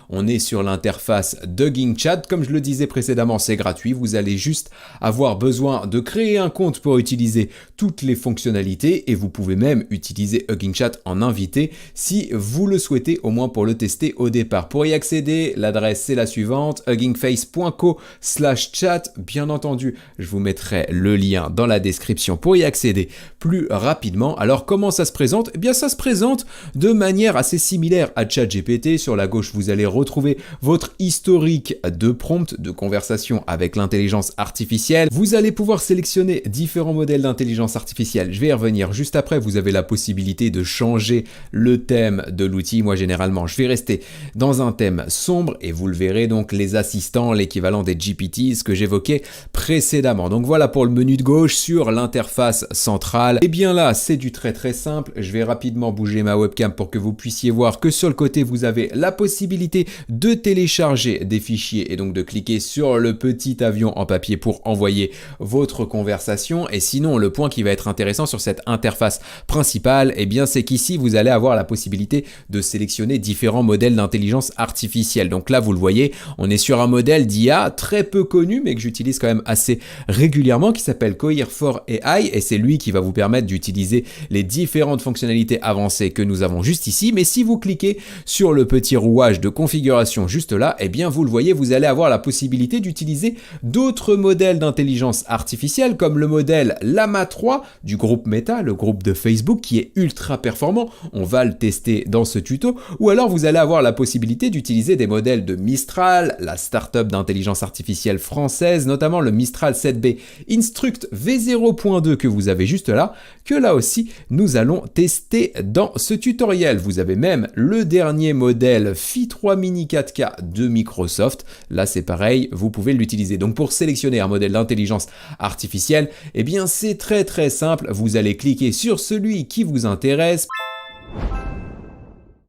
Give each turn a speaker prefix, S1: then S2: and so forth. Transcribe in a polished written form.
S1: On est sur l'interface Hugging Chat. Comme je le disais précédemment, c'est gratuit. Vous allez juste avoir besoin de créer un compte pour utiliser toutes les fonctionnalités et vous pouvez même utiliser Hugging Chat en invité si vous le souhaitez, au moins pour le tester au départ. Pour y accéder, l'adresse c'est la suivante, huggingface.co/chat. Bien entendu, je vous mettrai le lien dans la description pour y accéder plus rapidement. Alors comment ça se présente? Eh bien ça se présente de manière assez similaire à ChatGPT. Sur la gauche, vous allez retrouver votre historique de prompt, de conversation avec l'intelligence artificielle. Vous allez pouvoir sélectionner différents modèles d'intelligence artificielle. Je vais y revenir juste après. Vous avez la possibilité de changer le thème de l'outil. Moi, généralement, je vais rester dans un thème sombre et vous le verrez, donc les assistants, l'équivalent des GPTs que j'évoquais précédemment. Donc voilà pour le menu de gauche sur l'interface centrale. Et bien là, c'est du très simple. Je vais rapidement bouger ma webcam pour que vous puissiez voir que sur le côté, vous avez la possibilité de télécharger des fichiers et donc de cliquer sur le petit avion en papier pour envoyer votre conversation. Et sinon, le point qui va être intéressant sur cette interface principale, eh bien, c'est qu'ici, vous allez avoir la possibilité de sélectionner différents modèles d'intelligence artificielle. Donc là, vous le voyez, on est sur un modèle d'IA très peu connu, mais que j'utilise quand même assez régulièrement, qui s'appelle Cohere for AI, et c'est lui qui va vous permettre d'utiliser les différentes fonctionnalités avancées que nous avons juste ici. Mais si vous cliquez sur le petit rouage de configuration juste là, eh bien vous le voyez, vous allez avoir la possibilité d'utiliser d'autres modèles d'intelligence artificielle comme le modèle Llama 3 du groupe Meta, le groupe de Facebook qui est ultra performant. On va le tester dans ce tuto. Ou alors vous allez avoir la possibilité d'utiliser des modèles de Mistral, la startup d'intelligence artificielle française, notamment le Mistral 7B Instruct V0.2 que vous avez juste là, que là aussi nous allons tester dans ce tutoriel. Vous avez même le dernier modèle Phi 3 Mini 4K de Microsoft. Là c'est pareil, vous pouvez l'utiliser. Donc pour sélectionner un modèle d'intelligence artificielle, eh bien c'est très simple. Vous allez cliquer sur celui qui vous intéresse.